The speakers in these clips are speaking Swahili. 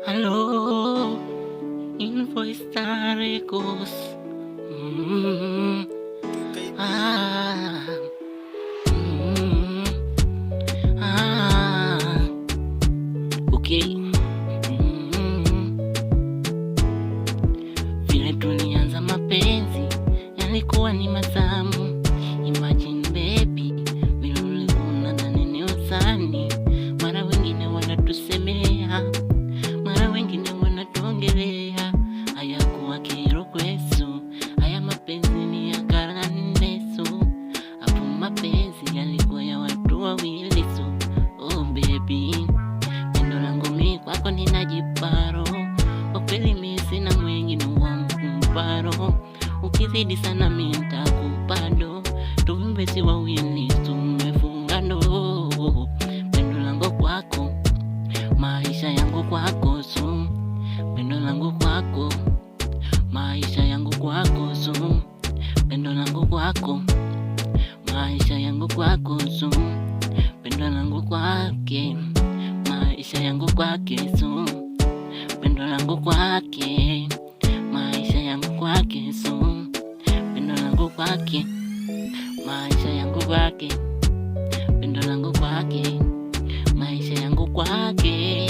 Hello, Invoice Records. Mm, ah, mm, ah, okay. Vile tulianza mapenzi yalikuwa ni matamu. Imagine baby, vile ulikuwa ndani ni usani. Mara wengine wanatusemea, mara wengine wanatuongelea. Hayakuwa kero kwetu, haya mapenzi ni ya karandesu. Hapo mapenzi yalikuwa ya watu wawili tu. Oh baby, pendo langu mimi kwako ninajiparo. Kwa kweli mimi sina mwingine wa mparo. Ukizidi sana mimi nitakupado. Tuimbe si wawili tumefunga ndoa. Pendo langu kwako, maisha yangu kwako su. Pendo langu kwako, maisha yangu kwako su. Pendo langu kwako, maisha yangu kwako su. Pendo langu kwake, maisha yangu kwake su. Pendo langu kwake, maisha yangu kwake su. Pendo langu kwake, maisha yangu kwake. Pendo langu kwake, maisha yangu kwake.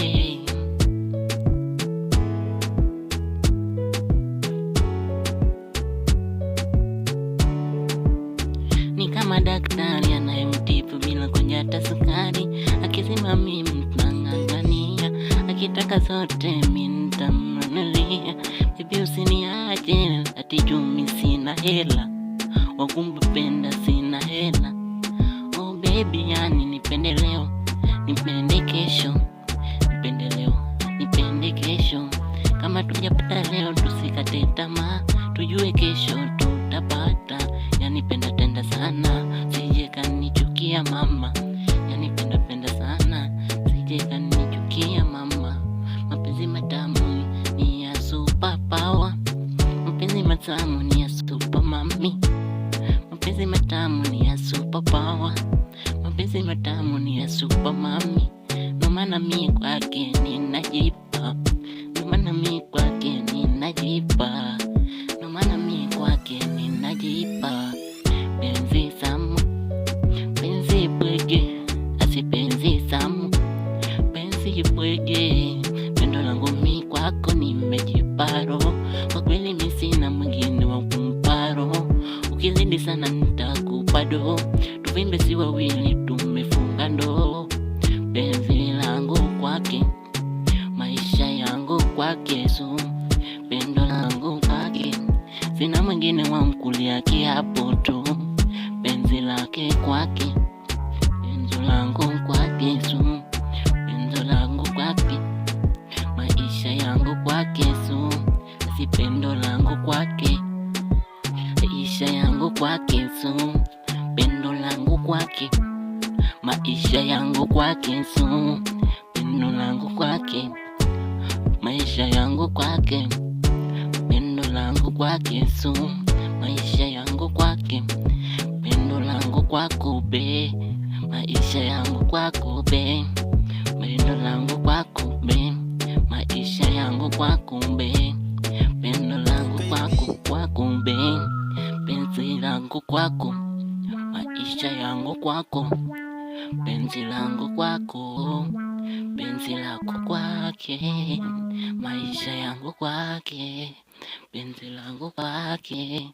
Ni kama daktari anayemtibu bila kunyata sukari. Akisema mimi tunang'ang'ania, akitaka zote mimi nitamnunulia. Baby usiniache ati juu mimi sina hela, wakumpenda sina hela. Oh baby, yani nipende leo, nipende kesho, nipende leo, nipende kesho. Kama tujapata leo tusikate tamaa, tujue kesho tutapata. Yani penda tenda sana, sije kanichukia mama. Yani penda sana, sije kanichukia mama. Mapenzi matamu ni ya super power. Mapenzi matamu ni ya super mami. Mapenzi matamu ni ya super power. Mapenzi matamu ni ya super mami. Ndo maana mimi kwake ninajipa. Ndo maana mimi kwake ninajipa. Ndo maana mimi kwake ninajipa. Penzi samu, penzi bwege, asi penzi samu, penzi bwege. Pendo langu mimi kwako nimejiparo. Kwa kweli mimi sina mwingine wa kumparo. Ukizidi sana nitakupado. Tuvimbe si wawili tumefunga ndoa. Penzi langu kwake, maisha yangu kwake su. Pendo langu kwake, sina mwingine wa mkulia kiapo tu. Penzi lake kwake, penzi langu kwake su. Penzi langu kwake, maisha yangu kwake su. Si pendo langu kwake, maisha yangu kwake su. Pendo langu kwake, maisha yangu kwake su. Pendo langu kwake, maisha yangu kwake. Pendo langu kwake su. Maisha yangu kwake. Pendo langu kwako be, maisha yangu kwako be. Pendo langu kwako be, maisha yangu kwako be. Pendo langu kwako be, penzi langu kwako, maisha yangu kwako. Penzi langu kwako, penzi lako kwake, maisha yangu kwake. Penzi langu kwake.